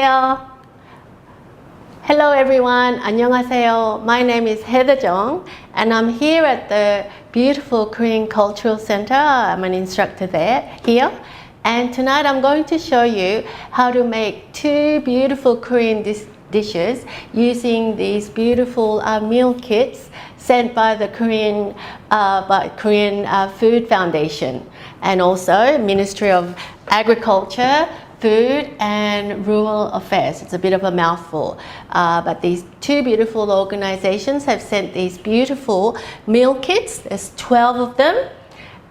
안녕하세요. Hello everyone, 안녕하세요. My name is Heather Jeong and I'm here at the beautiful Korean Cultural Center. I'm an instructor here. And tonight I'm going to show you how to make two beautiful Korean dishes using these beautiful meal kits sent by the Korean Food Foundation and also Ministry of Agriculture, Food and Rural Affairs. It's a bit of a mouthful, but these two beautiful organizations have sent these beautiful meal kits. There's 12 of them.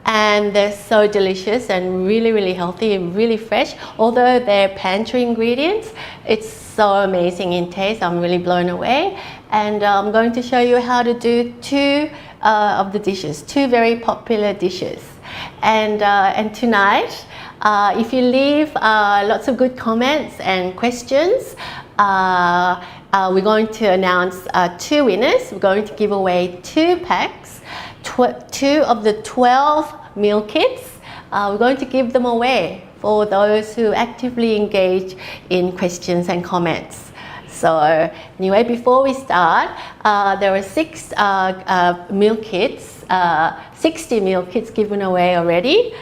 And they're so delicious and really healthy and really fresh. Although they're pantry ingredients, it's so amazing in taste. I'm really blown away. And I'm going to show you how to do two of the dishes, two very popular dishes. And tonight, if you leave lots of good comments and questions, we're going to announce two winners. We're going to give away 2 packs. 2 of the 12 meal kits. We're going to give them away for those who actively engage in questions and comments. So anyway, before we start, there are 6 meal kits, 60 meal kits given away already.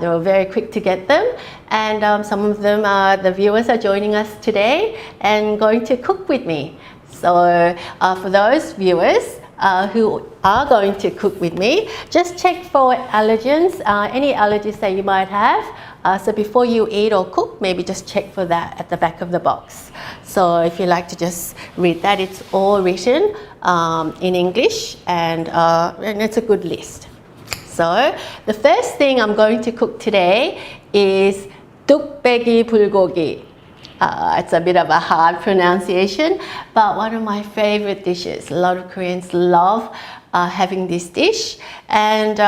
They were very quick to get them, and some of them, the viewers are joining us today and going to cook with me. So for those viewers who are going to cook with me, just check for allergens, any allergies that you might have. So before you eat or cook, maybe just check for that at the back of the box. So if you like to just read that, it's all written in English, and it's a good list. So the first thing I'm going to cook today is 뚝배기불고기. It's a bit of a hard pronunciation, but one of my favorite dishes. A lot of Koreans love having this dish. And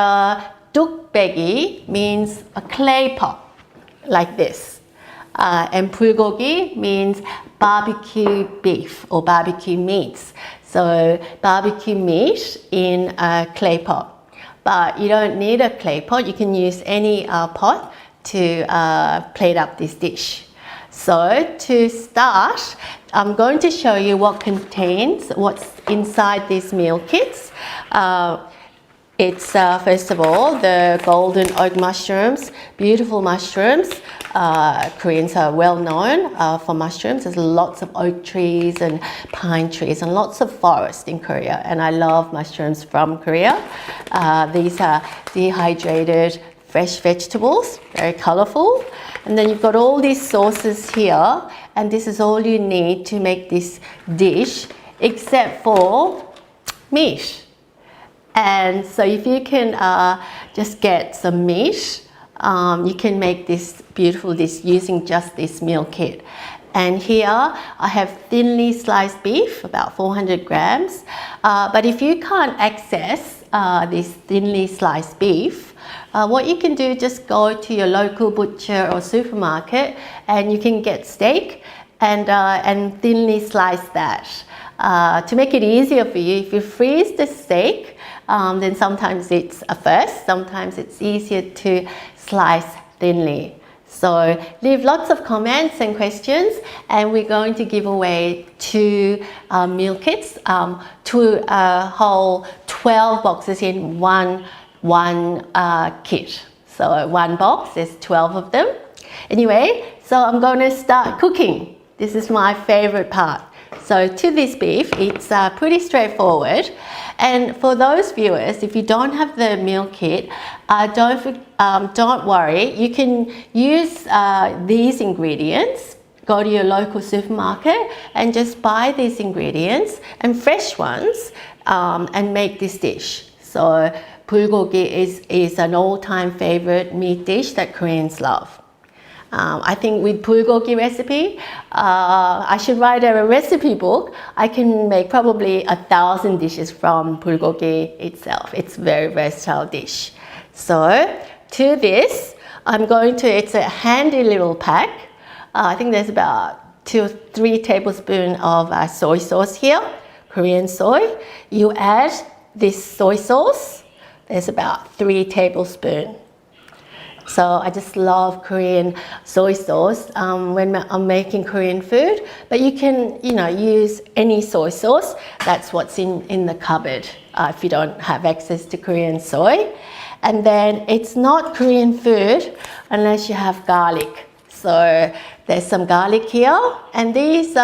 뚝배기 means a clay pot, like this. And bulgogi means barbecue beef or barbecue meats. So barbecue meat in a clay pot. But you don't need a clay pot. You can use any pot to plate up this dish. So to start, I'm going to show you what's inside these meal kits. It's first of all the golden oak mushrooms, beautiful mushrooms. Koreans are well known for mushrooms. There's lots of oak trees and pine trees and lots of forest in Korea, and I love mushrooms from Korea. These are dehydrated fresh vegetables, very colorful. And then you've got all these sauces here, and this is all you need to make this dish, except for meat. And so if you can just get some meat, you can make this beautiful dish using just this meal kit. And here I have thinly sliced beef, about 400 grams. But if you can't access this thinly sliced beef, what you can do, just go to your local butcher or supermarket and you can get steak and thinly slice that. To make it easier for you, if you freeze the steak, then sometimes it's sometimes it's easier to slice thinly. So leave lots of comments and questions, and we're going to give away 2 meal kits, 2 whole 12 boxes in one kit. So one box, there's 12 of them. Anyway, so I'm going to start cooking. This is my favorite part. So to this beef, it's pretty straightforward. And for those viewers, if you don't have the meal kit, don't worry. You can use these ingredients. Go to your local supermarket and just buy these ingredients, and fresh ones, and make this dish. So bulgogi is an all-time favorite meat dish that Koreans love. I think with bulgogi recipe, I should write a recipe book. I can make probably 1,000 dishes from bulgogi itself. It's a very versatile dish. So to this, it's a handy little pack. I think there's about 2 or 3 tablespoons of soy sauce here, Korean soy. You add this soy sauce. There's about 3 tablespoons. So I just love Korean soy sauce when I'm making Korean food. But you can, use any soy sauce. That's what's in the cupboard if you don't have access to Korean soy. And then it's not Korean food unless you have garlic. So there's some garlic here, and these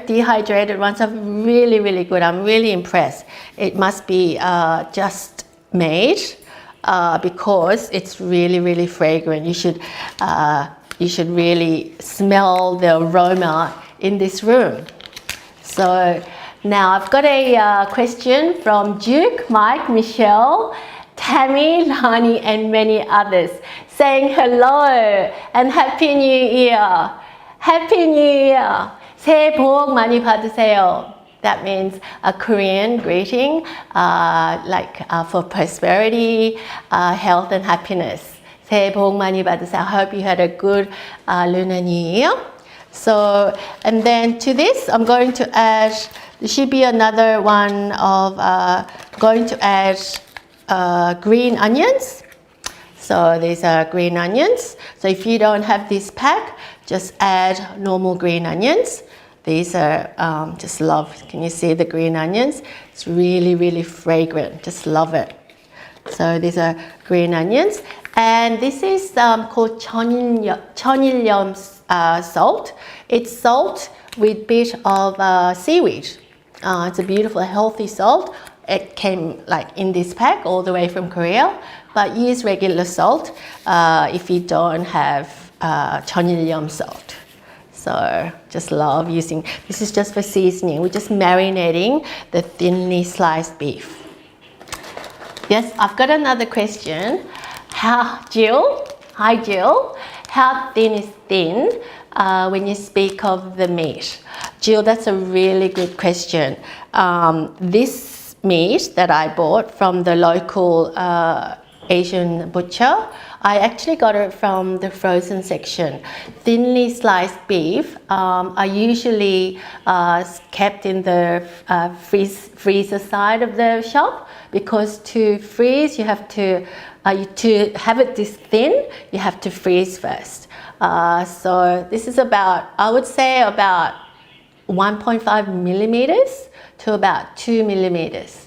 dehydrated ones are really, really good. I'm really impressed. It must be just made because it's really, really fragrant. You should really smell the aroma in this room. So now I've got a question from Duke, Mike, Michelle, Tammy, Lani, and many others saying hello and Happy New Year. Happy New Year. 새해 복 많이 받으세요. That means a Korean greeting, for prosperity, health, and happiness. 새해 복 많이 받으세요. I hope you had a good Lunar New Year. So, and then to this, I'm going to add, there should be another one of, going to add green onions. So these are green onions. So if you don't have this pack, just add normal green onions. These are, just love, can you see the green onions? It's really, really fragrant, just love it. So these are green onions. And this is called 천일염 salt. It's salt with bit of seaweed. It's a beautiful, healthy salt. It came in this pack all the way from Korea, but use regular salt if you don't have 천일염 salt. So just love using, this is just for seasoning. We're just marinating the thinly sliced beef. Yes, I've got another question. Jill, hi Jill, how thin is thin when you speak of the meat? Jill, that's a really good question. This meat that I bought from the local Asian butcher, I actually got it from the frozen section. Thinly sliced beef are usually kept in the freezer side of the shop, because to freeze you have to have it this thin, you have to freeze first. So this is about, I would say about 1.5 millimeters to about 2 millimeters.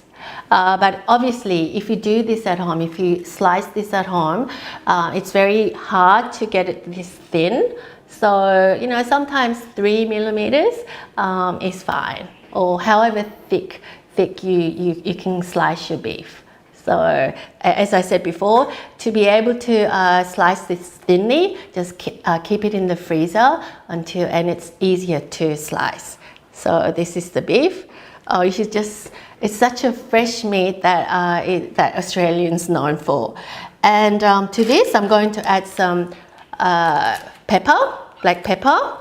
But obviously, if you do this at home, if you slice this at home, it's very hard to get it this thin. So, sometimes 3 millimeters is fine, or however thick you can slice your beef. So, as I said before, to be able to slice this thinly, just keep it in the freezer and it's easier to slice. So this is the beef. You should just, it's such a fresh meat that that Australians known for. And to this, I'm going to add some pepper, black pepper.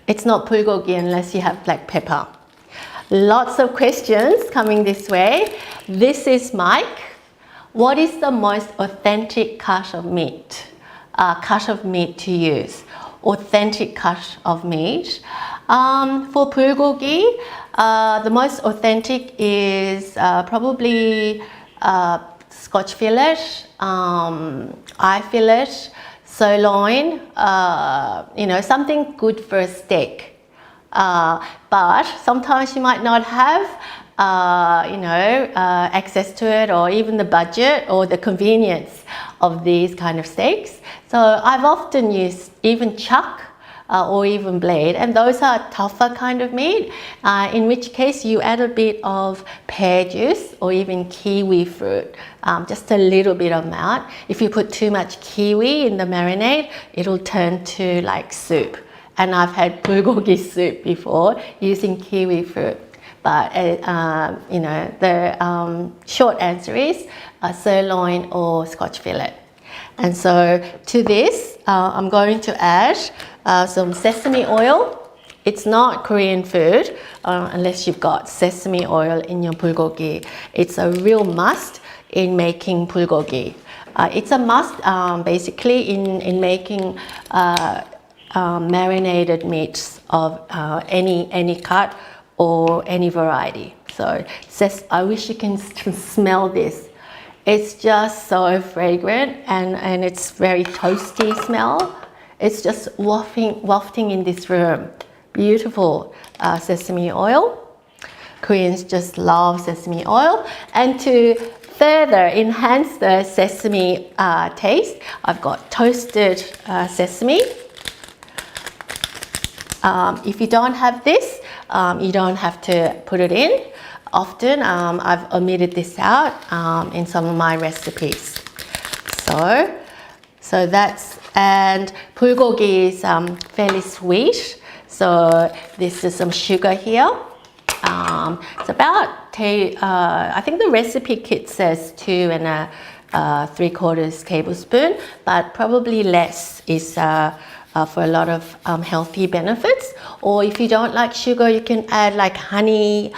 It's not bulgogi unless you have black pepper. Lots of questions coming this way. This is Mike. What is the most authentic cut of meat? To use? Authentic cut of meat. For bulgogi, the most authentic is probably Scotch fillet, eye fillet, sirloin, something good for a steak. But sometimes you might not have, access to it, or even the budget or the convenience of these kind of steaks. So I've often used even chuck or even blade, and those are tougher kind of meat, in which case you add a bit of pear juice or even kiwi fruit, just a little bit of amount. If you put too much kiwi in the marinade, it'll turn to like soup. And I've had bulgogi soup before using kiwi fruit. But the short answer is sirloin or Scotch fillet. And so to this, I'm going to add some sesame oil. It's not Korean food unless you've got sesame oil in your bulgogi. It's a real must in making bulgogi. It's a must basically in making marinated meats of any cut or any variety. So I wish you can smell this. It's just so fragrant and it's very toasty smell. It's just wafting in this room. Beautiful sesame oil. Koreans just love sesame oil. And to further enhance the sesame taste, I've got toasted sesame. If you don't have this, you don't have to put it in. Often I've omitted this out in some of my recipes. So that's, and bulgogi is fairly sweet. So this is some sugar here. It's about, I think the recipe kit says 2 3/4 tablespoon, but probably less is for a lot of healthy benefits. Or if you don't like sugar, you can add like honey.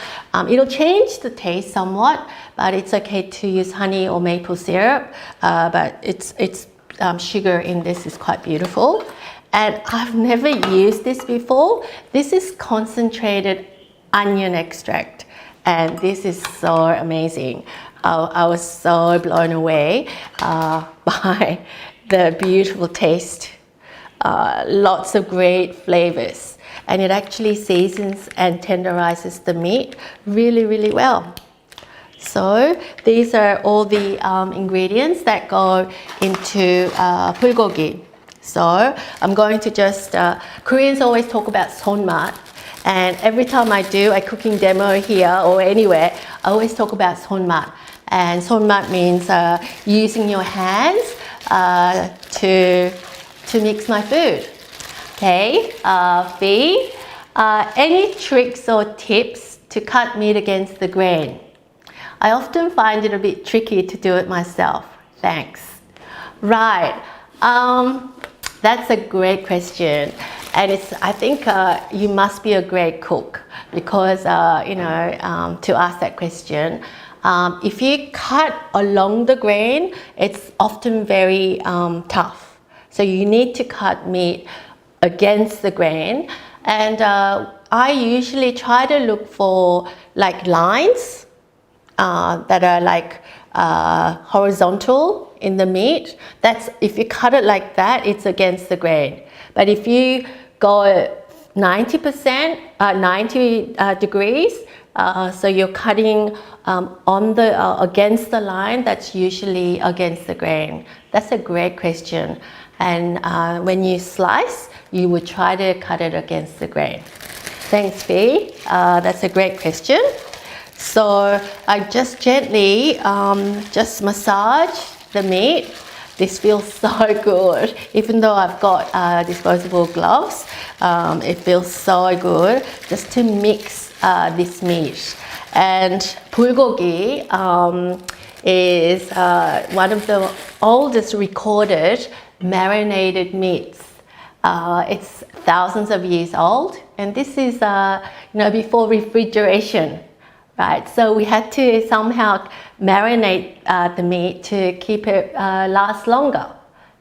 It'll change the taste somewhat, but it's okay to use honey or maple syrup. But it's sugar in this is quite beautiful. And I've never used this before. This is concentrated onion extract, and this is so amazing. I was so blown away by the beautiful taste. Lots of great flavors, and it actually seasons and tenderizes the meat really, really well. So these are all the ingredients that go into bulgogi. So I'm going to just, Koreans always talk about sonmat, and every time I do a cooking demo here or anywhere, I always talk about sonmat. And sonmat means using your hands to mix my food. Okay, Fee, any tricks or tips to cut meat against the grain? I often find it a bit tricky to do it myself. Thanks. Right, that's a great question. And I think you must be a great cook because, to ask that question. If you cut along the grain, it's often very tough. So you need to cut meat against the grain. And I usually try to look for like lines that are like horizontal in the meat. That's, if you cut it like that, it's against the grain. But if you go 90%, 90 degrees, so you're cutting on the against the line, that's usually against the grain. That's a great question. And when you slice, you would try to cut it against the grain. Thanks, Fee. That's a great question. So I just gently just massage the meat. This feels so good. Even though I've got disposable gloves, it feels so good just to mix this meat. And bulgogi is one of the oldest recorded marinated meats. It's thousands of years old, and this is before refrigeration, right? So we had to somehow marinate the meat to keep it last longer.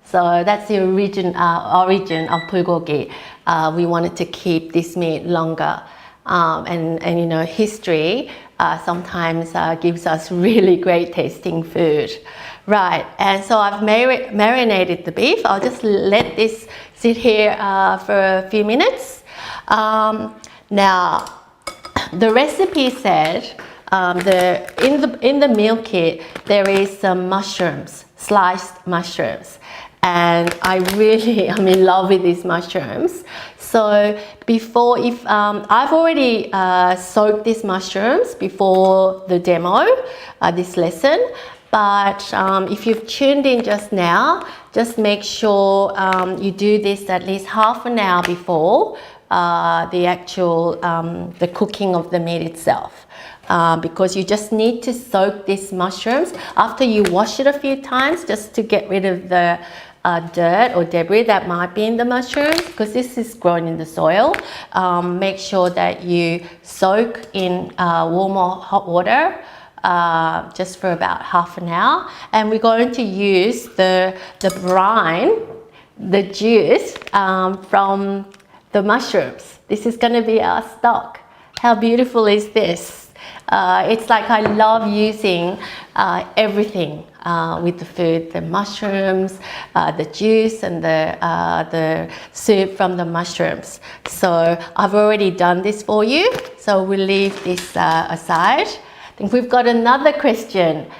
So that's the origin of bulgogi. We wanted to keep this meat longer, and history sometimes gives us really great tasting food. Right, and so I've marinated the beef. I'll just let this sit here for a few minutes. Now, the recipe said in the meal kit there is some mushrooms, sliced mushrooms, and I'm in love with these mushrooms. So I've already soaked these mushrooms before the demo, this lesson. But if you've tuned in just now, just make sure you do this at least half an hour before the actual the cooking of the meat itself, because you just need to soak these mushrooms after you wash it a few times, just to get rid of the dirt or debris that might be in the mushrooms, because this is grown in the soil. Make sure that you soak in warm or hot water just for about half an hour, and we're going to use the brine, the juice from the mushrooms. This is going to be our stock. How beautiful is this? It's like I love using everything with the food, the mushrooms, the juice, and the soup from the mushrooms. So I've already done this for you, so we'll leave this aside. I think we've got another question.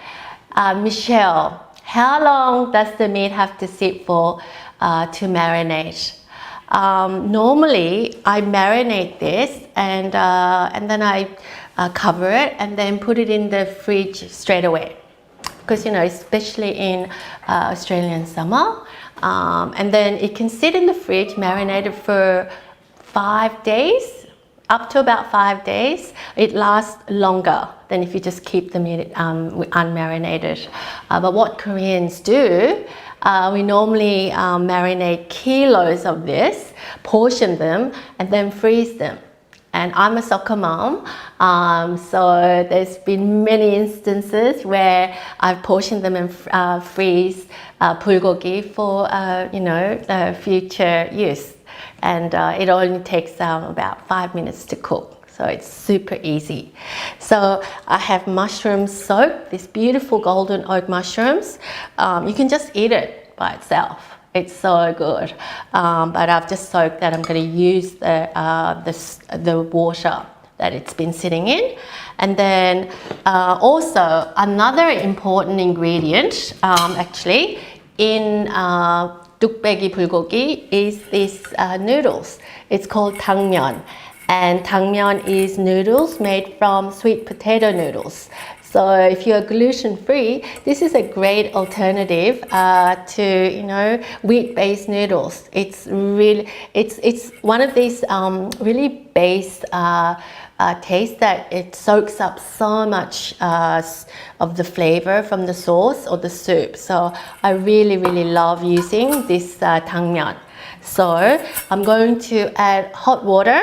Michelle, how long does the meat have to sit for to marinate? Normally I marinate this and then I cover it and then put it in the fridge straight away, because especially in Australian summer, and then it can sit in the fridge marinated for 5 days, up to about 5 days. It lasts longer than if you just keep the meat unmarinated. But what Koreans do, we normally marinate kilos of this, portion them, and then freeze them. And I'm a soccer mom, so there's been many instances where I've portioned them and freeze bulgogi for future use. And it only takes about 5 minutes to cook. So it's super easy. So I have mushrooms soaked, these beautiful golden oak mushrooms. You can just eat it by itself. It's so good. But I've just soaked that. I'm going to use the water that it's been sitting in. And then also another important ingredient actually in Ttukbaegibulgogi is this noodles. It's called tangmyeon. And tangmyeon is noodles made from sweet potato noodles. So if you're gluten-free, this is a great alternative to wheat-based noodles. It's really it's one of these really base taste that it soaks up so much of the flavor from the sauce or the soup. So I really love using this tangmyeon. So I'm going to add hot water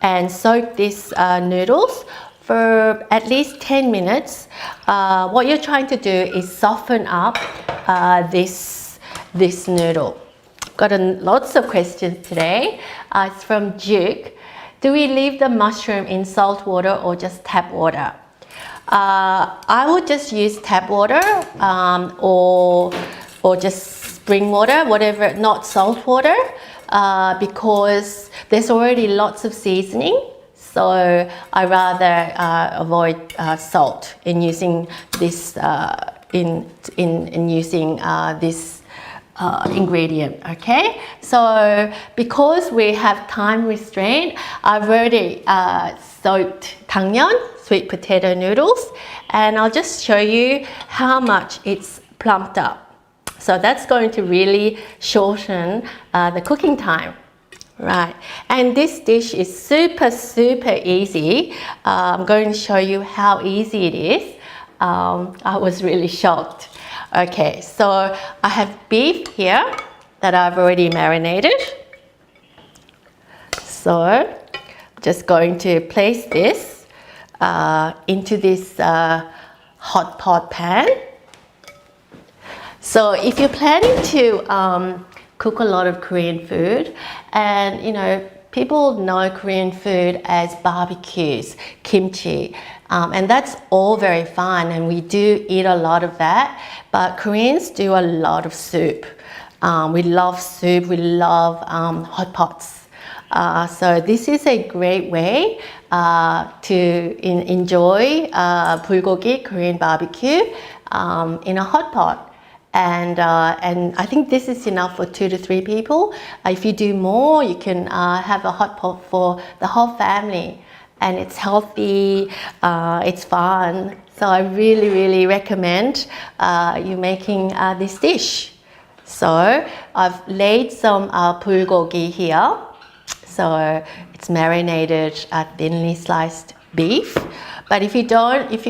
and soak these noodles for at least 10 minutes. What you're trying to do is soften up this noodle. Got lots of questions today. It's from Duke. Do we leave the mushroom in salt water or just tap water? I would just use tap water or just spring water, whatever, not salt water, because there's already lots of seasoning. So I rather avoid salt in using this this ingredient. Okay, so because we have time restraint, I've already soaked tangmyeon, sweet potato noodles, and I'll just show you how much it's plumped up. So that's going to really shorten the cooking time. Right, and this dish is super easy. I'm going to show you how easy it is. I was really shocked. Okay, so I have beef here that I've already marinated. So just going to place this into this hot pot pan. So if you're planning to cook a lot of Korean food, and people know Korean food as barbecues, kimchi, and that's all very fun, and we do eat a lot of that, but Koreans do a lot of soup. We love soup, we love hot pots. So this is a great way to enjoy bulgogi, Korean barbecue, in a hot pot. And I think this is enough for 2 to 3 people. If you do more, you can have a hot pot for the whole family, and it's healthy, it's fun. So I really recommend you making this dish. So I've laid some bulgogi here. So it's marinated thinly sliced beef. But if you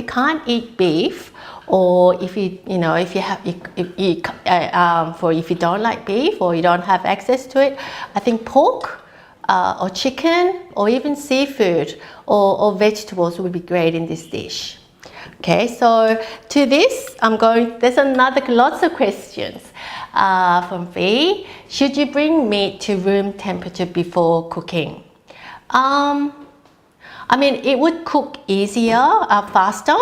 can't eat beef, or if you don't like beef or you don't have access to it, I think pork or chicken or even seafood or vegetables would be great in this dish. Okay, so to this, there's lots of questions from Fee. Should you bring meat to room temperature before cooking? I mean, it would cook easier, faster,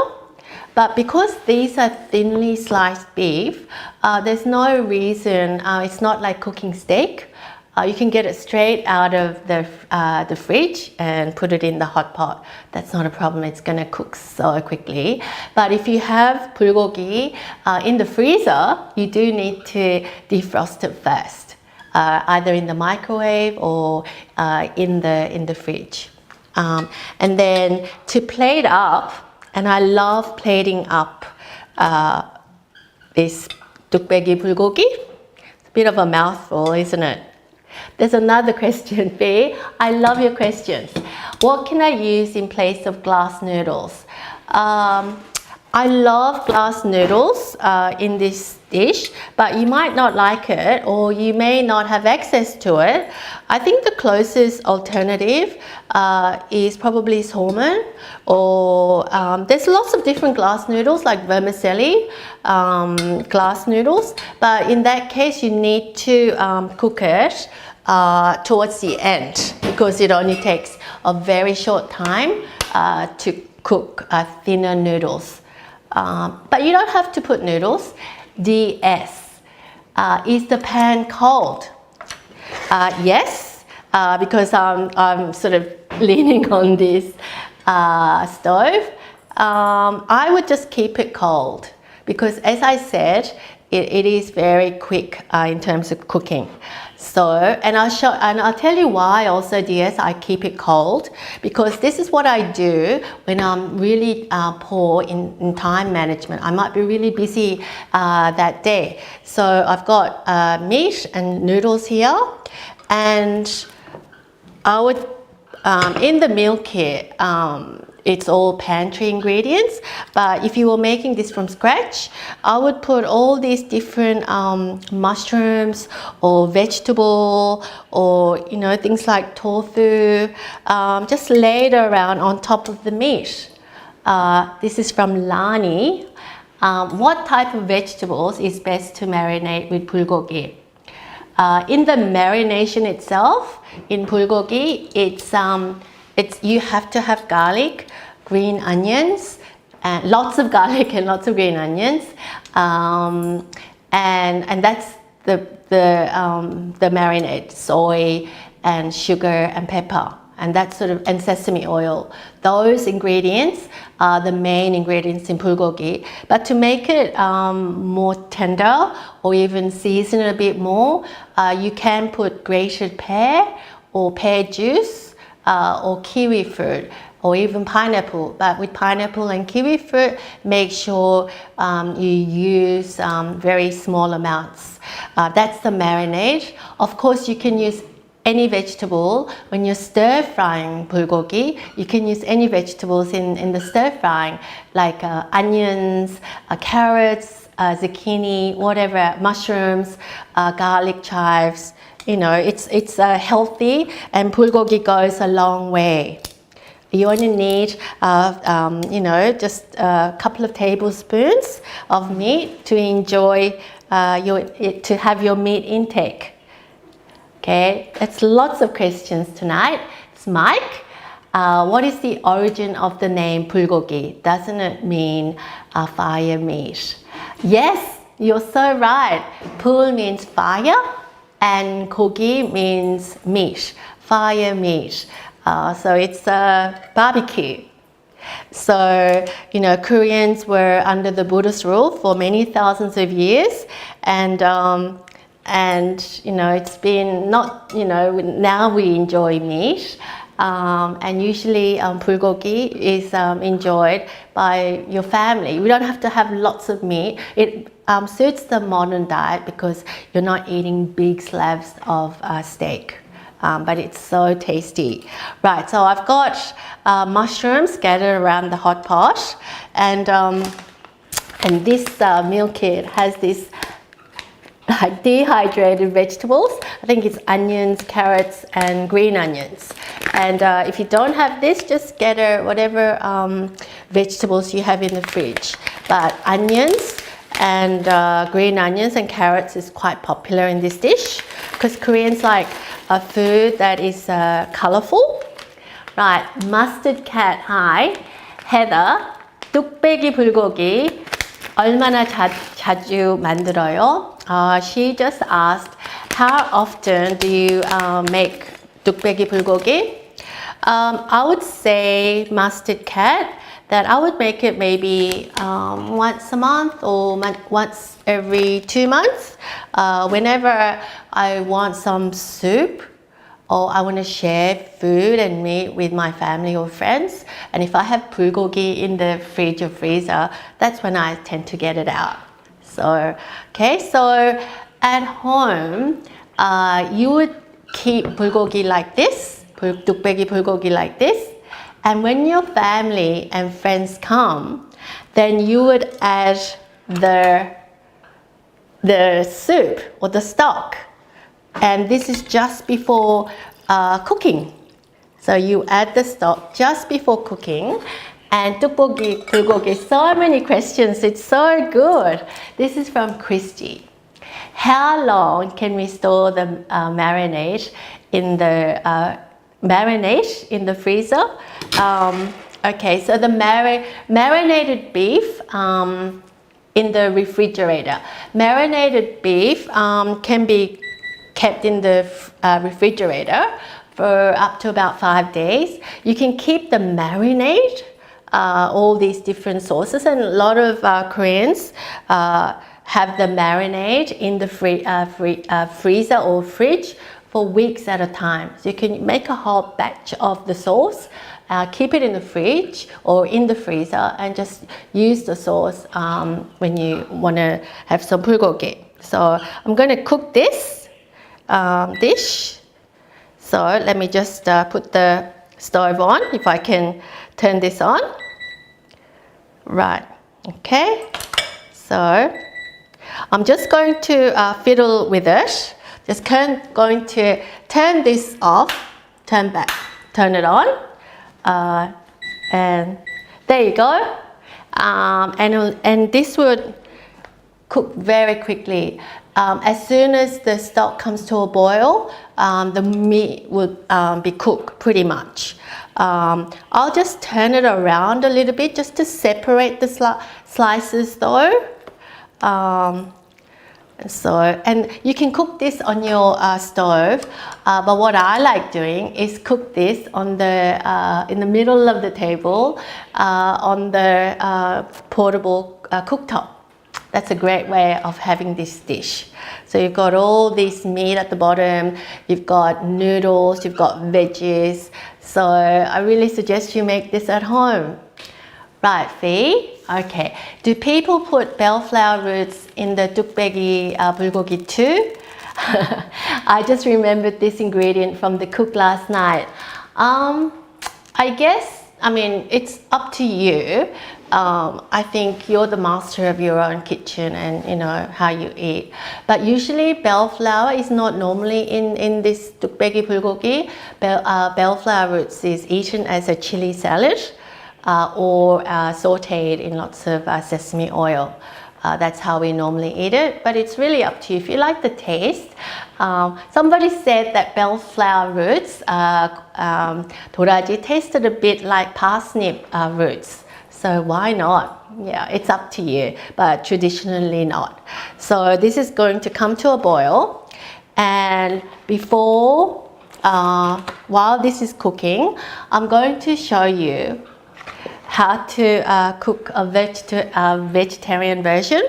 but because these are thinly sliced beef, there's no reason, it's not like cooking steak. You can get it straight out of the fridge and put it in the hot pot. That's not a problem. It's going to cook so quickly. But if you have bulgogi in the freezer, you do need to defrost it first, either in the microwave or in the fridge. And then to plate up, and I love plating up this 뚝배기불고기. It's a bit of a mouthful, isn't it? There's another question, B. I love your questions. What can I use in place of glass noodles? I love glass noodles in this dish, but you might not like it or you may not have access to it. I think the closest alternative is probably salmon, or there's lots of different glass noodles like vermicelli glass noodles, but in that case you need to cook it towards the end because it only takes a very short time to cook thinner noodles. But you don't have to put noodles. DS. Is the pan cold? Yes, because I'm sort of leaning on this stove. I would just keep it cold because, as I said, it is very quick in terms of cooking. So, and I'll tell you why also, DS, I keep it cold, because this is what I do when I'm really poor in time management. I might be really busy that day. So I've got meat and noodles here, and I would, in the meal kit, it's all pantry ingredients, but if you were making this from scratch, I would put all these different mushrooms or vegetable or things like tofu, just laid around on top of the meat. This is from Lani. What type of vegetables is best to marinate with bulgogi? In the marination itself, in bulgogi, you have to have garlic, green onions, and lots of garlic and lots of green onions, and that's the marinade: soy and sugar and pepper, and and sesame oil. Those ingredients are the main ingredients in bulgogi. But to make it more tender or even season it a bit more, you can put grated pear or pear juice. Or kiwi fruit, or even pineapple. But with pineapple and kiwi fruit, make sure you use very small amounts. That's the marinade. Of course, you can use any vegetable when you're stir frying bulgogi. You can use any vegetables in the stir frying, like onions, carrots, zucchini, whatever, mushrooms, garlic chives. It's healthy, and bulgogi goes a long way. You only need, just a couple of tablespoons of meat to enjoy to have your meat intake. Okay, that's lots of questions tonight. It's Mike. What is the origin of the name bulgogi? Doesn't it mean fire meat? Yes, you're so right. Pul means fire, and gogi means meat, fire meat. So it's a barbecue. So, Koreans were under the Buddhist rule for many thousands of years, and it's been now we enjoy meat, and usually bulgogi is enjoyed by your family. We don't have to have lots of meat. It suits the modern diet because you're not eating big slabs of steak. But it's so tasty. Right, so I've got mushrooms scattered around the hot pot, and this meal kit has this dehydrated vegetables. I think it's onions, carrots, and green onions. And if you don't have this, just scatter whatever vegetables you have in the fridge. But onions and green onions and carrots is quite popular in this dish because Koreans like a food that is colorful, Right, mustard cat, hi. Heather, 뚝배기불고기 얼마나 자주 만들어요? She just asked, how often do you make 뚝배기불고기? I would say mustard cat, that I would make it maybe once a month or once every 2 months. Whenever I want some soup or I want to share food and meat with my family or friends, and if I have bulgogi in the fridge or freezer, that's when I tend to get it out. So, okay, so at home, you would keep bulgogi like this, 뚝배기불고기 like this, and when your family and friends come, then you would add the soup or the stock, and this is just before cooking. So you add the stock just before cooking. And 뚝배기불고기, so many questions, it's so good. This is from Christy. How long can we store the marinade in the freezer? Okay, so the marinated beef in the refrigerator. Marinated beef can be kept in the refrigerator for up to about 5 days. You can keep the marinade, all these different sauces, and a lot of Koreans have the marinade in the freezer or fridge for weeks at a time. So you can make a whole batch of the sauce, keep it in the fridge or in the freezer, and just use the sauce when you want to have some bulgogi. So I'm going to cook this dish. So let me just put the stove on, if I can turn this on. Right, okay. So I'm just going to fiddle with it. Just going to turn this off, turn it on, and there you go. And this would cook very quickly. As soon as the stock comes to a boil, the meat would be cooked pretty much. I'll just turn it around a little bit just to separate the slices though. And you can cook this on your stove, but what I like doing is cook this on in the middle of the table on the portable cooktop. That's a great way of having this dish. So you've got all this meat at the bottom, you've got noodles, you've got veggies. So I really suggest you make this at home. Right, Fee? Okay. Do people put bell flower roots in the 뚝배기불고기 too? I just remembered this ingredient from the cook last night. I guess, I mean, it's up to you. I think you're the master of your own kitchen and you know how you eat. But usually bell flower is not normally in this 뚝배기불고기. Bell flower roots is eaten as a chili salad or sauteed in lots of sesame oil. That's how we normally eat it, but it's really up to you if you like the taste. Somebody said that bell flower roots, 도라지, tasted a bit like parsnip roots. So why not? Yeah, it's up to you, but traditionally not. So this is going to come to a boil, and before, while this is cooking, I'm going to show you how to cook a vegetarian version.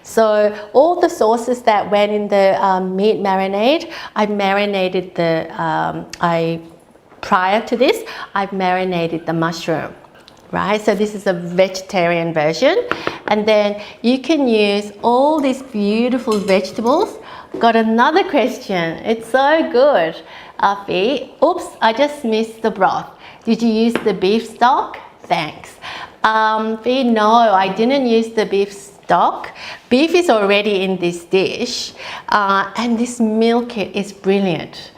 So all the sauces that went in the meat marinade, I marinated prior to this, I've marinated the mushroom. Right, so this is a vegetarian version, and then you can use all these beautiful vegetables. Got another question. It's so good, Afi. Oops, I just missed the broth. Did you use the beef stock? Thanks. Fi, no, I didn't use the beef stock. Beef is already in this dish, and this meal kit is brilliant.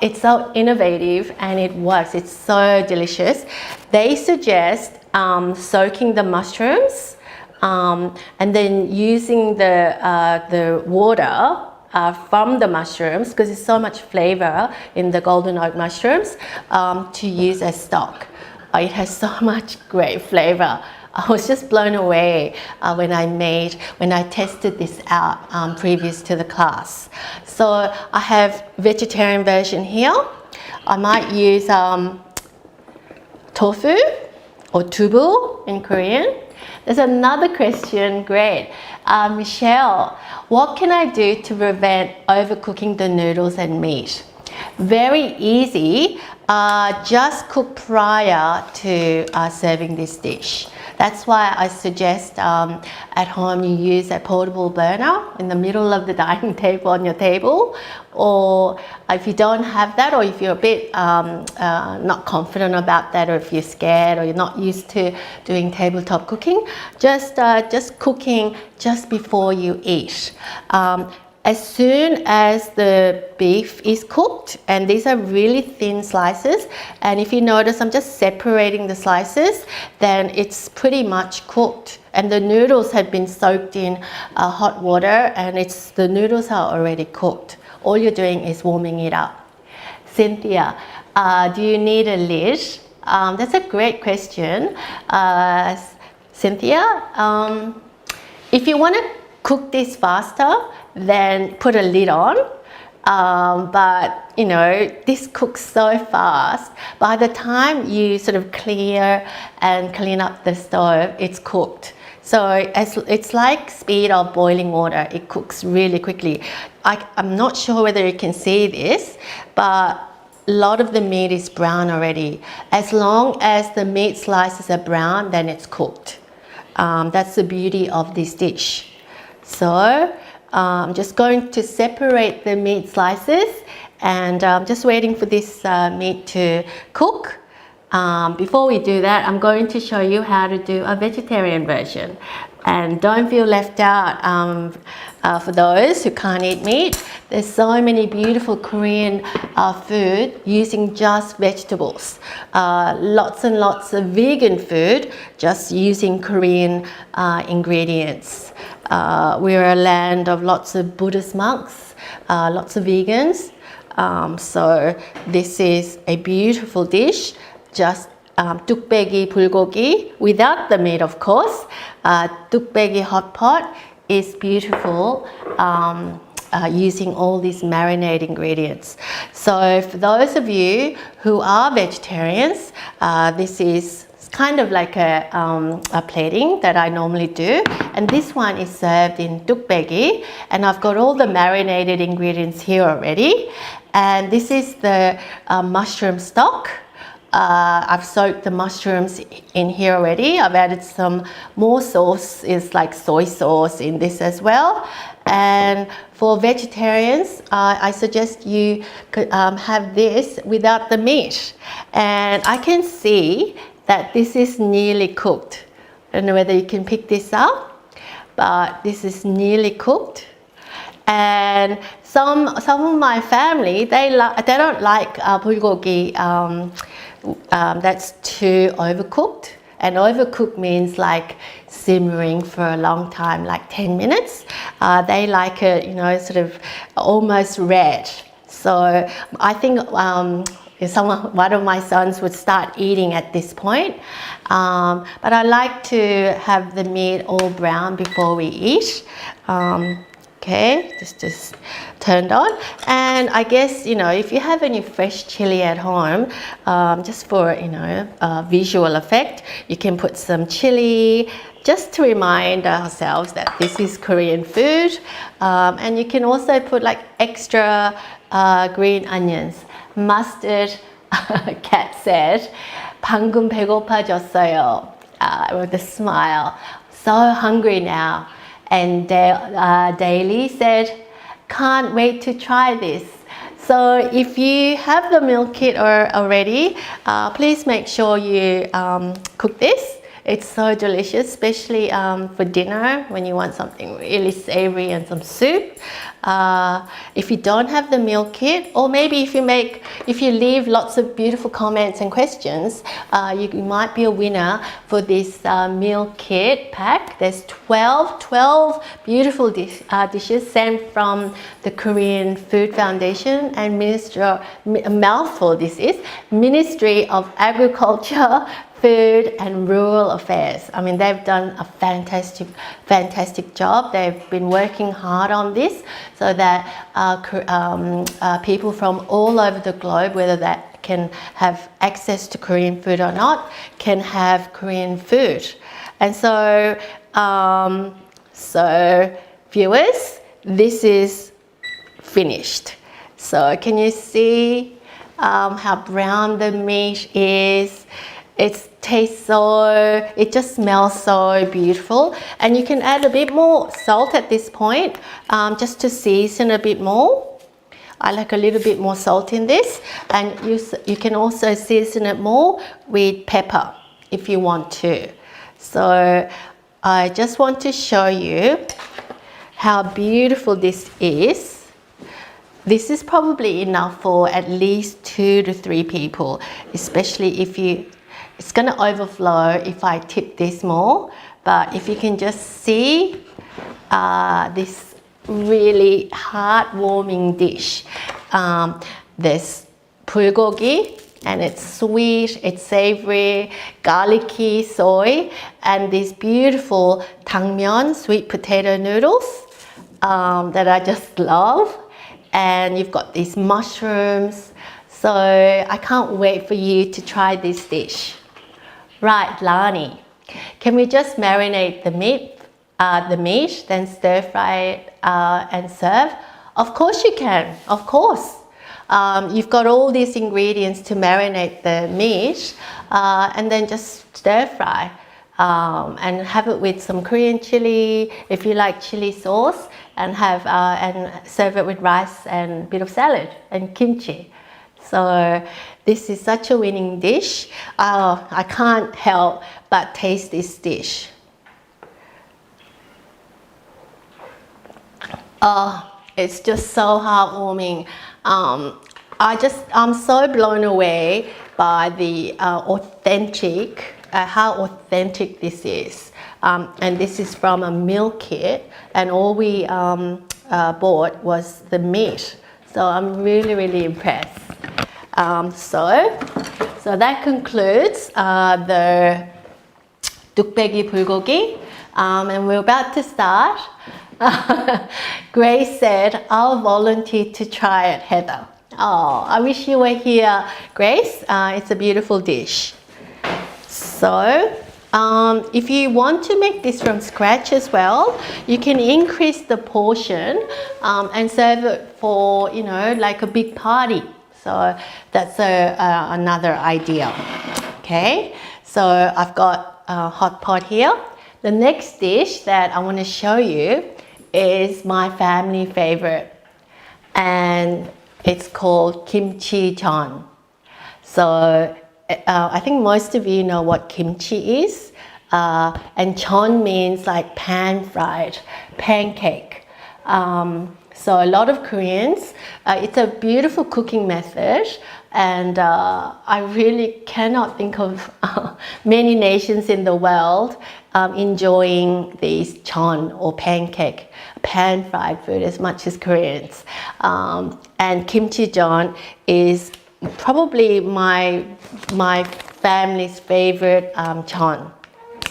It's so innovative and it works. It's so delicious. They suggest soaking the mushrooms and then using the water from the mushrooms, because there's so much flavor in the golden oak mushrooms, to use as stock. It has so much great flavor. I was just blown away when I tested this out previous to the class. So I have vegetarian version here. I might use tofu or tubu in Korean. There's another question, great. Michelle, what can I do to prevent overcooking the noodles and meat? Very easy, just cook prior to serving this dish. That's why I suggest at home you use a portable burner in the middle of the dining table on your table, or if you don't have that, or if you're a bit not confident about that, or if you're scared or you're not used to doing tabletop cooking, just cooking just before you eat. As soon as the beef is cooked, and these are really thin slices, and if you notice I'm just separating the slices, then it's pretty much cooked. And the noodles have been soaked in hot water, and the noodles are already cooked. All you're doing is warming it up. Cynthia, do you need a lid? That's a great question. Cynthia, if you want to cook this faster, then put a lid on. But you know, this cooks so fast. By the time you sort of clear and clean up the stove, it's cooked. So it's like speed of boiling water. It cooks really quickly. I'm not sure whether you can see this, but a lot of the meat is brown already. As long as the meat slices are brown, then it's cooked. That's the beauty of this dish. So I'm just going to separate the meat slices, and I'm just waiting for this meat to cook. Before we do that, I'm going to show you how to do a vegetarian version. And don't feel left out for those who can't eat meat. There's so many beautiful Korean food using just vegetables. Lots and lots of vegan food just using Korean ingredients. We're a land of lots of Buddhist monks, lots of vegans. So this is a beautiful dish, just 뚝배기불고기, without the meat of course. Dukpaki hot pot is beautiful, using all these marinade ingredients. So for those of you who are vegetarians, this is kind of like a plating that I normally do, and this one is served in 뚝배기, and I've got all the marinated ingredients here already. And this is the mushroom stock. I've soaked the mushrooms in here already. I've added some more sauce, is like soy sauce in this as well. And for vegetarians, I suggest you have this without the meat. And I can see that this is nearly cooked. I don't know whether you can pick this up, but this is nearly cooked. And some of my family, they don't like bulgogi that's too overcooked. And overcooked means like simmering for a long time, like 10 minutes. They like it, you know, sort of almost red. So I think one of my sons would start eating at this point. But I like to have the meat all brown before we eat. Okay, just turned on. And I guess, you know, if you have any fresh chili at home, just for, you know, visual effect, you can put some chili just to remind ourselves that this is Korean food. And you can also put like extra green onions. Mustard, Kat said, 방금 배고파졌어요. With a smile. So hungry now. And Daily said, can't wait to try this. So if you have the meal kit already, please make sure you cook this It's so delicious, especially for dinner when you want something really savory and some soup. If you don't have the meal kit, or maybe if you leave lots of beautiful comments and questions, you might be a winner for this meal kit pack. There's 12 beautiful dishes sent from the Korean Food Foundation and a mouthful this is, Ministry of Agriculture, Food and Rural Affairs. I mean, they've done a fantastic job. They've been working hard on this so that people from all over the globe, whether that can have access to Korean food or not, can have Korean food. And so, viewers, this is finished. So can you see how brown the meat is? It just smells so beautiful. And you can add a bit more salt at this point, just to season a bit more. I like a little bit more salt in this. And you can also season it more with pepper if you want to. So I just want to show you how beautiful this is. This is probably enough for at least 2 to 3 people, especially if it's going to overflow if I tip this more. But if you can just see this really heartwarming dish. There's bulgogi, and it's sweet, it's savory, garlicky soy, and these beautiful tangmyeon, sweet potato noodles that I just love. And you've got these mushrooms. So I can't wait for you to try this dish. Right, Lani, can we just marinate the meat, then stir fry it and serve? Of course you can, of course. You've got all these ingredients to marinate the meat, and then just stir fry and have it with some Korean chili, if you like chili sauce, and serve it with rice and a bit of salad and kimchi. So this is such a winning dish. I can't help but taste this dish. Oh, it's just so heartwarming. I'm so blown away by the how authentic this is. And this is from a meal kit, and all we bought was the meat. So I'm really impressed. So that concludes the 뚝배기불고기, and we're about to start. Grace said, I'll volunteer to try it, Heather. Oh, I wish you were here, Grace. It's a beautiful dish. So, if you want to make this from scratch as well, you can increase the portion and serve it for, like a big party. So that's another idea. Okay, so I've got a hot pot here. The next dish that I want to show you is my family favorite, and it's called Kimchijeon. So I think most of you know what kimchi is, and jeon means like pan-fried pancake. So a lot of Koreans, it's a beautiful cooking method, and I really cannot think of many nations in the world enjoying these jeon or pancake, pan-fried food as much as Koreans. And Kimchijeon is probably my family's favorite jeon.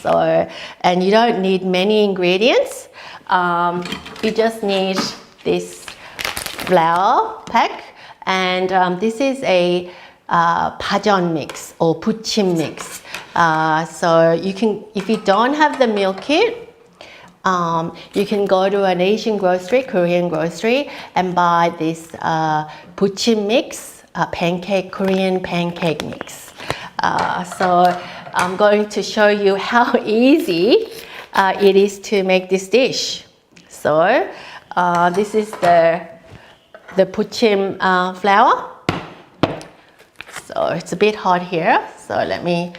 So, and you don't need many ingredients. You just need this flour pack, and this is a pajeon mix or buchim mix. So you can, if you don't have the meal kit, you can go to an Asian grocery, Korean grocery, and buy this buchim mix, Korean pancake mix. So I'm going to show you how easy it is to make this dish. So this is the buchim flour. So it's a bit hot here, so let me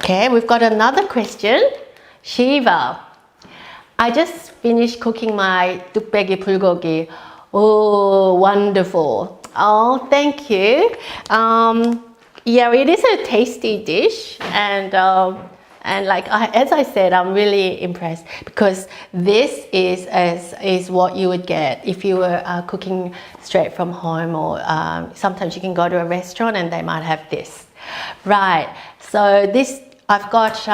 Okay, we've got another question. Shiva, I just finished cooking my 뚝배기불고기. Oh, wonderful. Oh, thank you. Yeah, it is a tasty dish, and like as I said, I'm really impressed because this is what you would get if you were cooking straight from home, or sometimes you can go to a restaurant and they might have this. Right, so this I've got,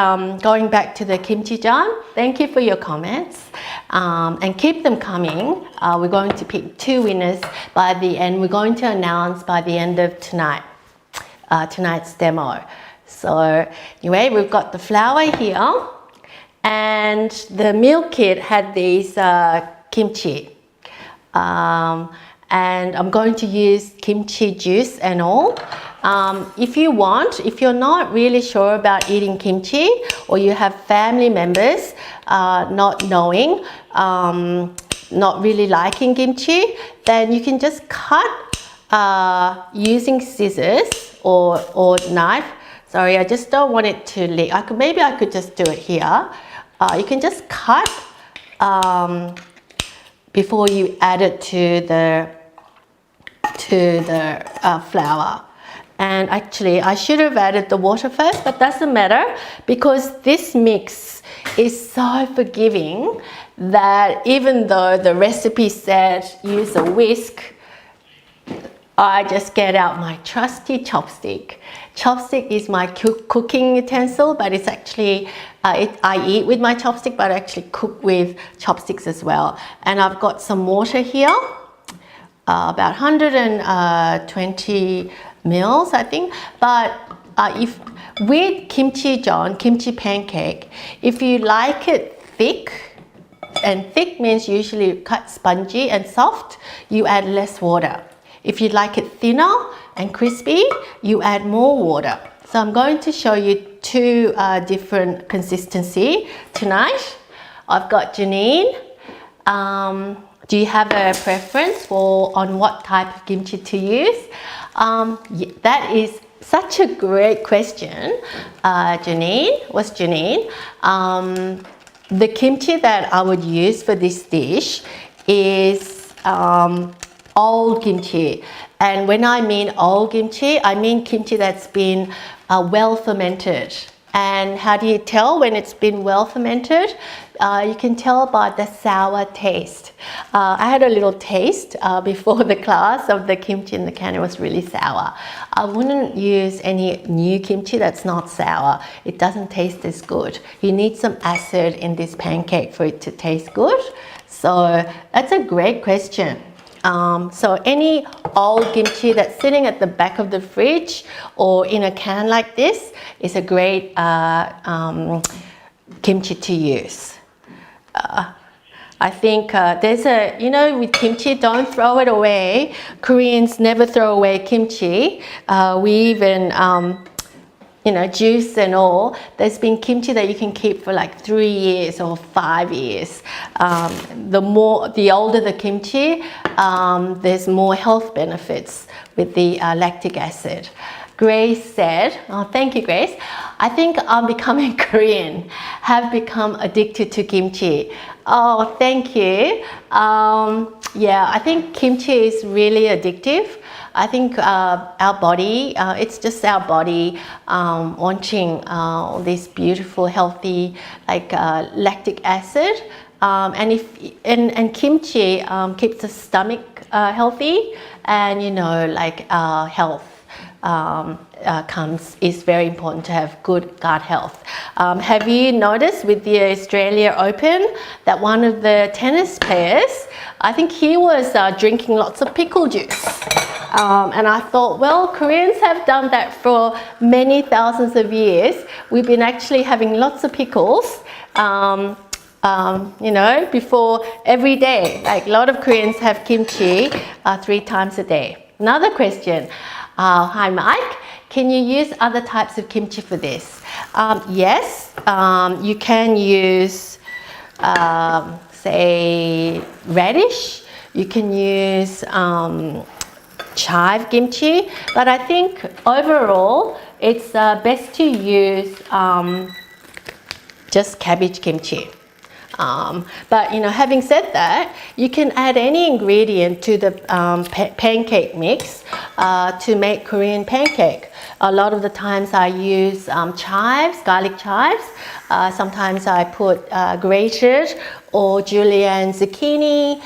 going back to the Kimchijeon, thank you for your comments, and keep them coming. We're going to pick 2 winners by the end. We're going to announce by the end of tonight, tonight's demo. So anyway, we've got the flour here, and the meal kit had these kimchi. And I'm going to use kimchi juice and all. If you want, if you're not really sure about eating kimchi, or you have family members not knowing, not really liking kimchi, then you can just cut using scissors or knife. Sorry, I just don't want it to leak. Maybe I could just do it here. You can just cut before you add it to the flour. And actually, I should have added the water first, but doesn't matter because this mix is so forgiving that even though the recipe said use a whisk, I just get out my trusty chopstick. Chopstick is my cooking utensil, but it's actually, I eat with my chopstick, but I actually cook with chopsticks as well. And I've got some water here, about 120 mils, I think. But if with Kimchijeon, kimchi pancake, if you like it thick, and thick means usually cut spongy and soft, you add less water. If you'd like it thinner and crispy, you add more water. So I'm going to show you 2 different consistency tonight. I've got Janine. Do you have a preference on what type of kimchi to use? Yeah, that is such a great question, Janine. What's Janine? The kimchi that I would use for this dish is old kimchi. And when I mean old kimchi, I mean kimchi that's been well fermented. And how do you tell when it's been well fermented? You can tell by the sour taste. I had a little taste before the class of the kimchi in the can. It was really sour. I wouldn't use any new kimchi that's not sour. It doesn't taste as good. You need some acid in this pancake for it to taste good. So that's a great question. So any old kimchi that's sitting at the back of the fridge or in a can like this is a great kimchi to use. I think there's with kimchi, don't throw it away. Koreans never throw away kimchi. We even, juice and all. There's been kimchi that you can keep for like 3 years or 5 years. The older the kimchi, there's more health benefits with the lactic acid. Grace said, oh, thank you, Grace. I think I'm becoming Korean, have become addicted to kimchi. Oh, thank you. Yeah, I think kimchi is really addictive. I think our body, it's just our body wanting all this beautiful, healthy, like lactic acid. And kimchi keeps the stomach healthy, and health. Is very important to have good gut health. Have you noticed with the Australia Open that one of the tennis players, I think he was drinking lots of pickle juice. And I thought, well, Koreans have done that for many thousands of years. We've been actually having lots of pickles, before every day. Like a lot of Koreans have kimchi 3 times a day. Another question. Hi, Mike. Can you use other types of kimchi for this? Yes, you can use, say, radish. You can use chive kimchi. But I think overall, it's best to use just cabbage kimchi. But having said that, you can add any ingredient to the pancake mix to make Korean pancake. A lot of the times I use chives, garlic chives. Sometimes I put grated or julienne zucchini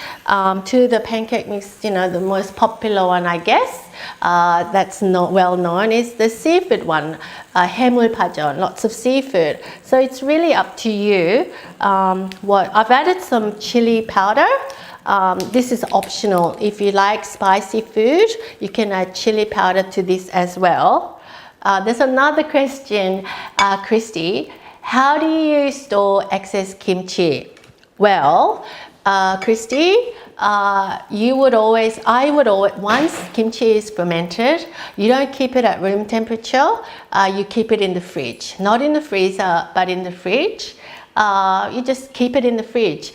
to the pancake mix. The most popular one, I guess, that's not well known is the seafood one, 해물파전, lots of seafood. So it's really up to you. I've added some chili powder. This is optional. If you like spicy food, you can add chili powder to this as well. There's another question, Christy. How do you store excess kimchi? Well, Christy, I would always, once kimchi is fermented, you don't keep it at room temperature, you keep it in the fridge. Not in the freezer, but in the fridge. You just keep it in the fridge.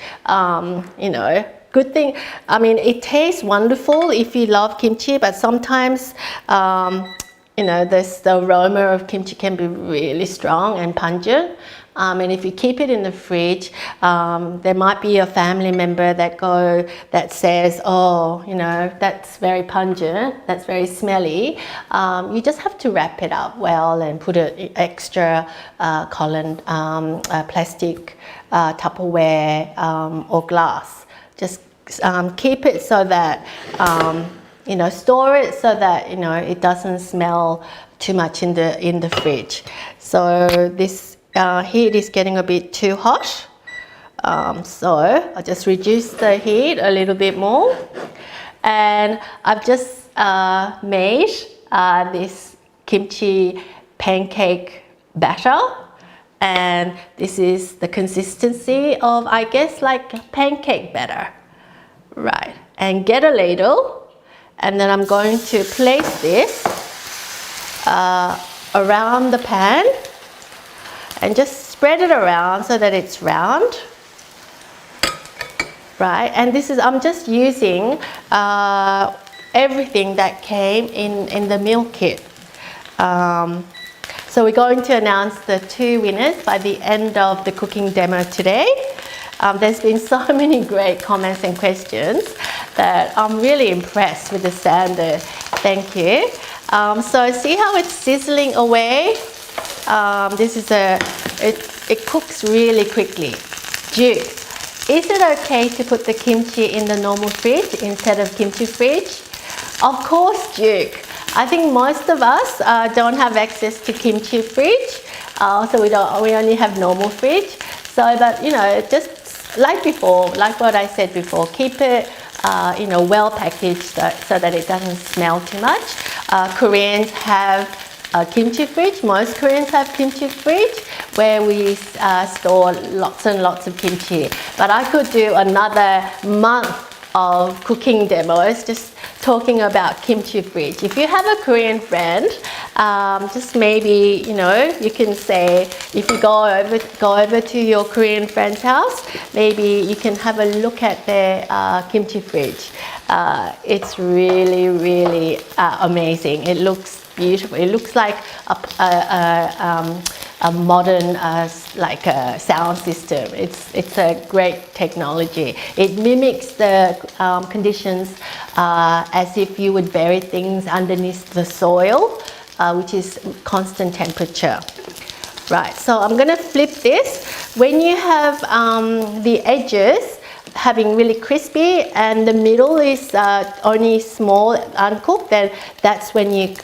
Good thing, it tastes wonderful if you love kimchi, but sometimes, the aroma of kimchi can be really strong and pungent. And if you keep it in the fridge, there might be a family member that says, oh, that's very pungent, that's very smelly. You just have to wrap it up well and put it extra plastic Tupperware or glass. Just keep it so that, store it so that, it doesn't smell too much in the fridge. So this heat is getting a bit too hot. So I'll just reduce the heat a little bit more. And I've just made this kimchi pancake batter. And this is the consistency of, I guess, like pancake batter. Right, and get a ladle. And then I'm going to place this around the pan. And just spread it around so that it's round. Right, and I'm just using everything that came in the meal kit. So we're going to announce the 2 winners by the end of the cooking demo today. There's been so many great comments and questions that I'm really impressed with the standard. Thank you. So see how it's sizzling away? It cooks really quickly. Duke, is it okay to put the kimchi in the normal fridge instead of kimchi fridge? Of course, Duke. I think most of us don't have access to kimchi fridge, so we only have normal fridge. So, but just like before, like what I said before, keep it well packaged so that it doesn't smell too much. Koreans have kimchi fridge. Most Koreans have kimchi fridge where we store lots and lots of kimchi. But I could do another month of cooking demos just talking about kimchi fridge. If you have a Korean friend, just maybe you can say, if you go over to your Korean friend's house, maybe you can have a look at their kimchi fridge. It's really, really amazing. It looks beautiful. It looks like a modern sound system. It's a great technology. It mimics the conditions as if you would bury things underneath the soil, which is constant temperature. Right, so I'm going to flip this. When you have the edges having really crispy and the middle is only small uncooked, then that's when you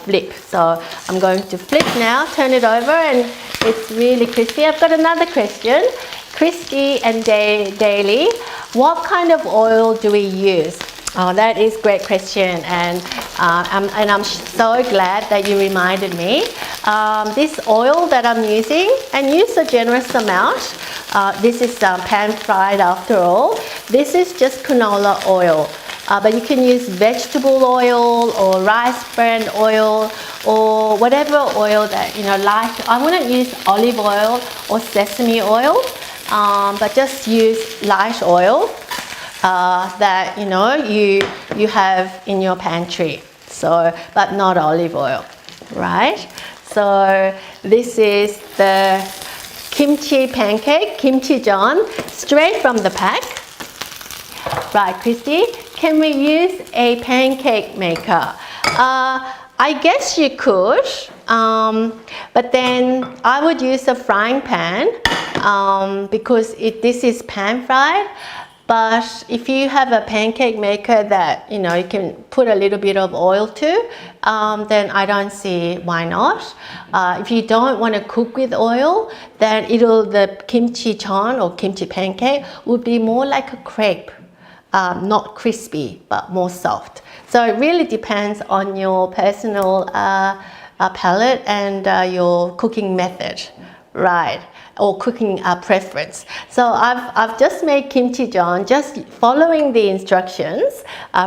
flip. So I'm going to flip now, turn it over, and it's really crispy. I've got another question. Christy and Daly, what kind of oil do we use? Oh, that is a great question, and I'm so glad that you reminded me. This oil that I'm using, and use a generous amount. This is pan fried after all. This is just canola oil, but you can use vegetable oil or rice bran oil or whatever oil that like. I wouldn't use olive oil or sesame oil, but just use light oil that you have in your pantry. So, but not olive oil, right? So this is the kimchi pancake, Kimchijeon, straight from the pack. Right, Christy, can we use a pancake maker? I guess you could, but then I would use a frying pan because this is pan fried. But if you have a pancake maker that you can put a little bit of oil to, then I don't see why not. If you don't want to cook with oil, then the kimchijeon or kimchi pancake would be more like a crepe, not crispy but more soft. So it really depends on your personal palate and your cooking method, right? Or cooking preference. So I've just made kimchijeon, just following the instructions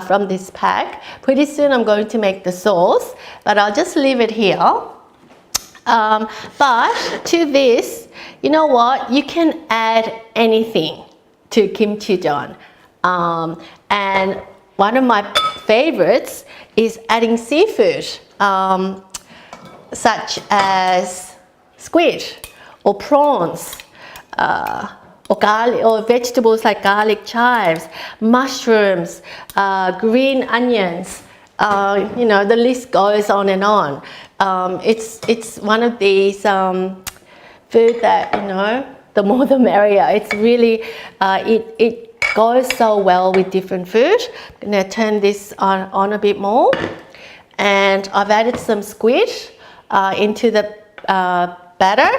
from this pack. Pretty soon I'm going to make the sauce, but I'll just leave it here. But to this, you know what? You can add anything to kimchijeon. And one of my favorites is adding seafood, such as squid, or prawns, or garlic, or vegetables like garlic chives, mushrooms, green onions. The list goes on and on. It's one of these food that the more the merrier. It's really it goes so well with different food. I'm gonna turn this on a bit more, and I've added some squid into the batter,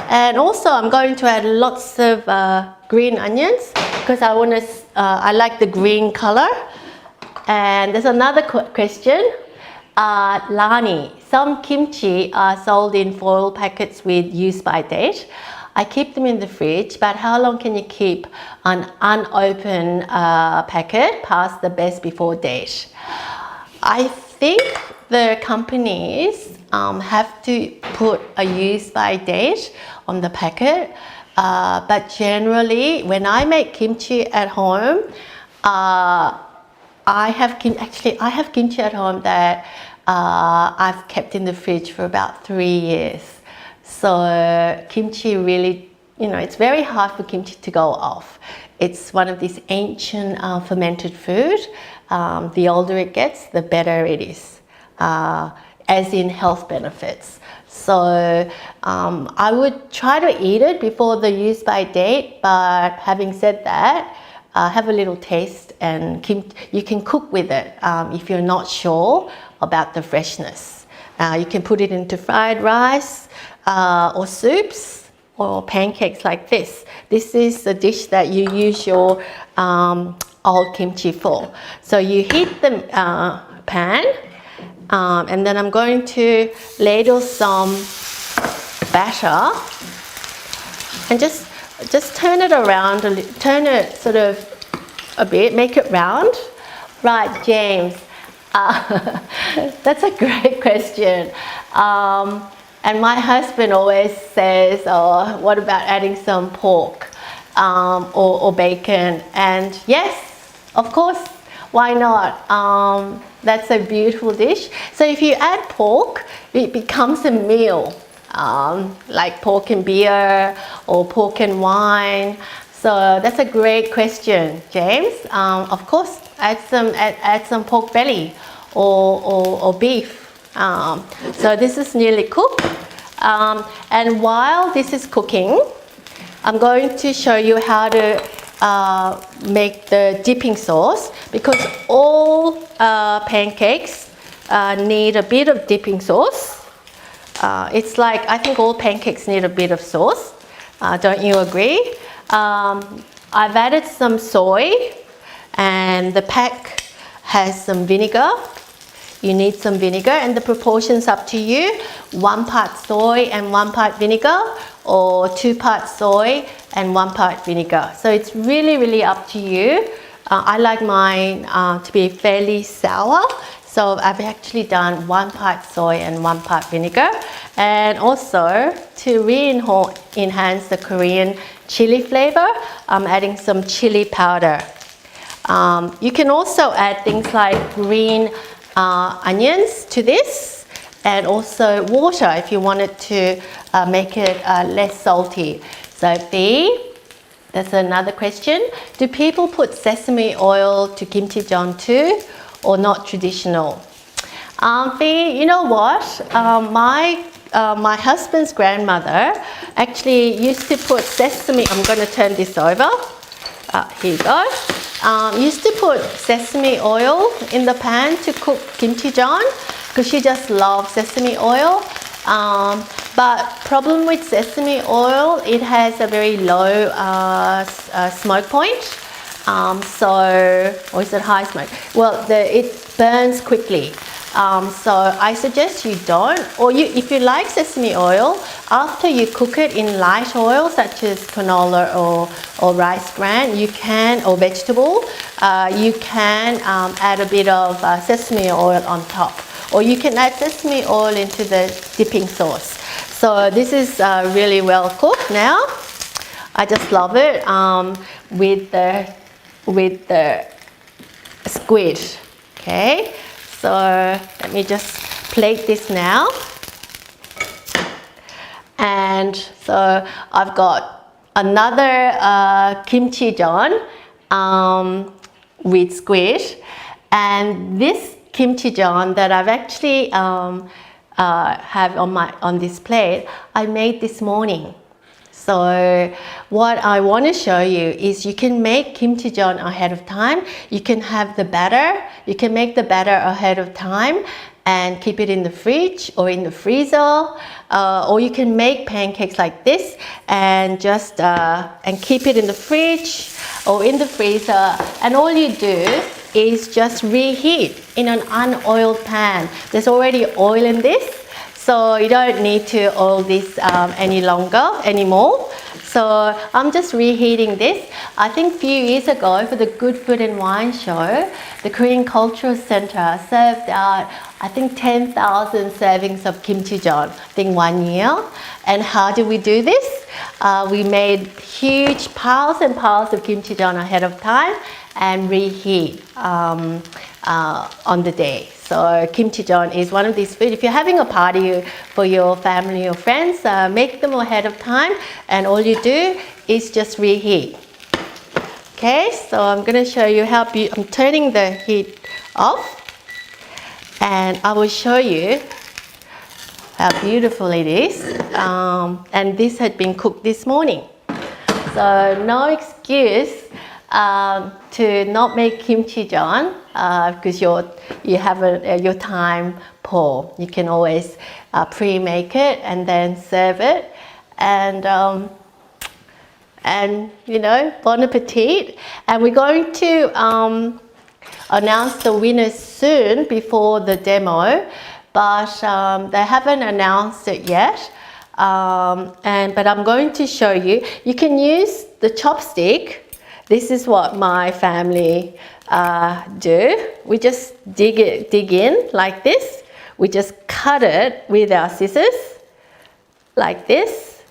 and also I'm going to add lots of green onions because I like the green color. And there's another question. Lani, some kimchi are sold in foil packets with use by date. I keep them in the fridge, but how long can you keep an unopened packet past the best before date? I think the companies have to put a use by date on the packet, but generally when I make kimchi at home, I have kimchi at home that I've kept in the fridge for about 3 years. So kimchi really, it's very hard for kimchi to go off. It's one of these ancient fermented food. The older it gets, the better it is, as in health benefits. So I would try to eat it before the use by date, but having said that, have a little taste, and you can cook with it if you're not sure about the freshness. You can put it into fried rice or soups or pancakes like this. This is the dish that you use your old kimchi for. So you heat the pan, and then I'm going to ladle some batter and just turn it around, turn it sort of a bit, make it round. Right, James, that's a great question. And my husband always says, oh, what about adding some pork or bacon? And yes, of course, why not? That's a beautiful dish. So if you add pork, it becomes a meal. Like pork and beer or pork and wine. So that's a great question, James. Of course, add some pork belly or beef. So this is nearly cooked. And while this is cooking, I'm going to show you how to make the dipping sauce, because all pancakes need a bit of dipping sauce. It's like, I think all pancakes need a bit of sauce. Don't you agree? I've added some soy, and the pack has some vinegar. You need some vinegar, and the proportion's up to you. 1 part soy and 1 part vinegar, or 2 parts soy and 1 part vinegar. So it's really, really up to you. I like mine to be fairly sour. So I've actually done 1 part soy and 1 part vinegar. And also, to enhance the Korean chili flavor, I'm adding some chili powder. You can also add things like green onions to this, and also water if you wanted to make it less salty. So that's another question. Do people put sesame oil to kimchijeon too, or not traditional? You know what? My husband's grandmother actually used to put sesame. I'm going to turn this over. Here you go. Used to put sesame oil in the pan to cook kimchijeon because she just loves sesame oil. But problem with sesame oil, it has a very low smoke point. Or is it high smoke? Well, it burns quickly. So I suggest you don't, or if you like sesame oil, after you cook it in light oil such as canola or rice bran, you can, or vegetable, you can add a bit of sesame oil on top, or you can add sesame oil into the dipping sauce. So this is really well cooked now. I just love it with the squid. Okay. So let me just plate this now. And so I've got another kimchijeon with squid. And this kimchijeon that I've actually have on this plate, I made this morning. So what I want to show you is you can make kimchijeon ahead of time. You can have the batter. You can make the batter ahead of time and keep it in the fridge or in the freezer. Or you can make pancakes like this and just and keep it in the fridge or in the freezer. And all you do is just reheat in an unoiled pan. There's already oil in this. So you don't need to oil this anymore. So I'm just reheating this. I think a few years ago for the Good Food and Wine show, the Korean Cultural Center served out, I think 10,000 servings of kimchijeon, I think 1 year. And how did we do this? We made huge piles and piles of kimchijeon ahead of time and reheat on the day. So kimchijeon is one of these foods. If you're having a party for your family or friends, make them ahead of time, and all you do is just reheat. Okay, so I'm going to show you how I'm turning the heat off, and I will show you how beautiful it is. And this had been cooked this morning, so no excuse to not make kimchijeon because you have your time poor. You can always pre-make it and then serve it, and you know, bon appetit. And we're going to announce the winners soon before the demo, but they haven't announced it yet. But I'm going to show you. You can use the chopstick. This is what my family do. We just dig in like this. We just cut it with our scissors like this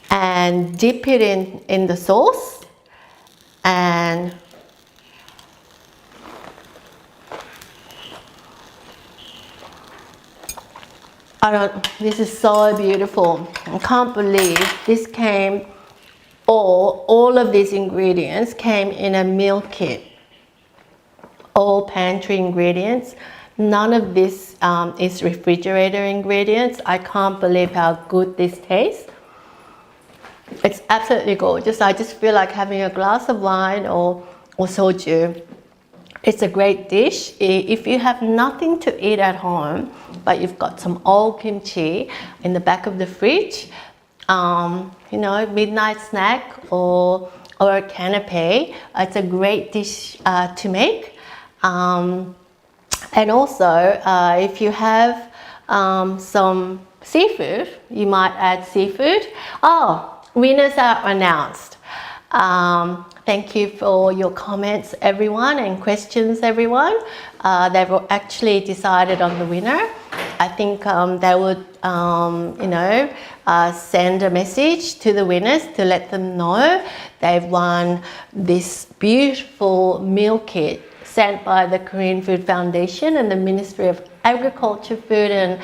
and dip it in the sauce, and this is so beautiful. I can't believe this came. All of these ingredients came in a meal kit. All pantry ingredients. None of this is refrigerator ingredients. I can't believe how good this tastes. It's absolutely gorgeous. I just feel like having a glass of wine or soju. It's a great dish. If you have nothing to eat at home, but you've got some old kimchi in the back of the fridge, you know, midnight snack or a canapé, it's a great dish to make. And also, if you have some seafood, you might add seafood. Oh, winners are announced. Thank you for your comments, everyone, and questions, everyone. They've actually decided on the winner. I think they would, you know, send a message to the winners to let them know they've won this beautiful meal kit sent by the Korean Food Foundation and the Ministry of agriculture, food and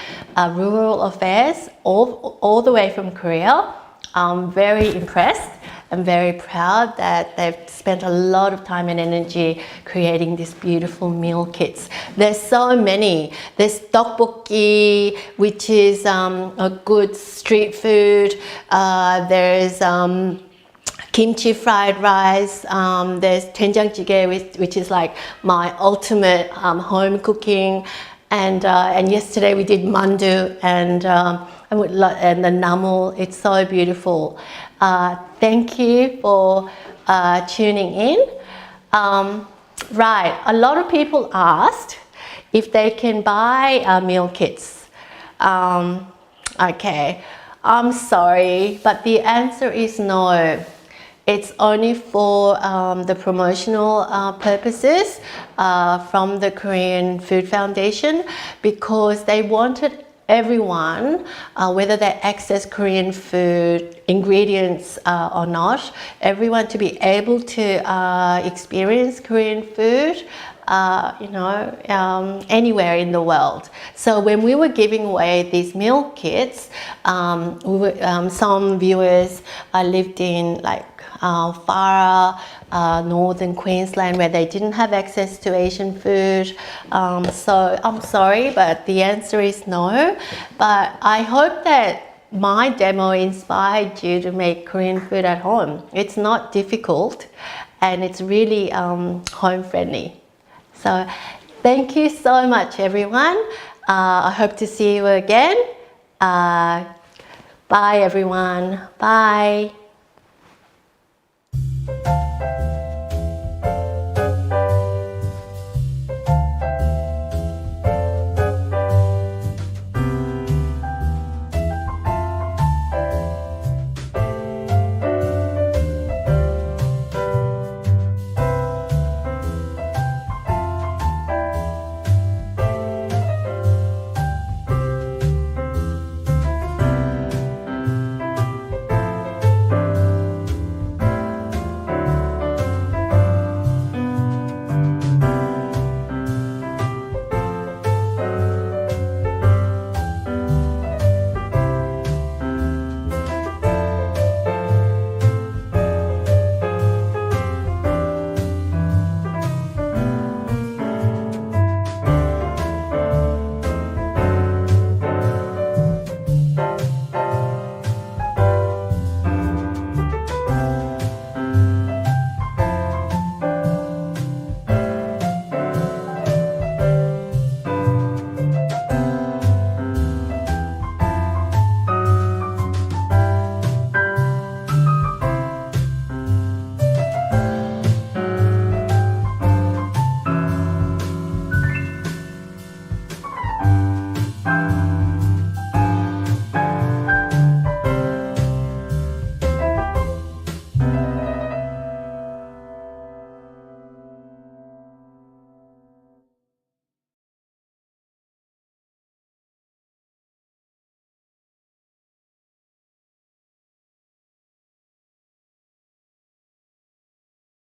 rural affairs all the way from Korea. I'm very impressed and very proud that they've spent a lot of time and energy creating these beautiful meal kits. There's so many. There's tteokguk, which is a good street food. There's kimchi fried rice. There's doenjangjjigae, which is like my ultimate home cooking. And yesterday we did Mandu and the namul. It's so beautiful. Thank you for tuning in. Right, a lot of people asked if they can buy meal kits. Okay, I'm sorry, but the answer is no. It's only for the promotional purposes from the Korean Food Foundation, because they wanted everyone, whether they access Korean food ingredients or not, everyone to be able to experience Korean food anywhere in the world. So when we were giving away these meal kits, some viewers lived in like far northern Queensland, where they didn't have access to Asian food. So I'm sorry, but the answer is no. But I hope that my demo inspired you to make Korean food at home. It's not difficult and it's really home friendly. So thank you so much, everyone. I hope to see you again. Bye, everyone. Bye.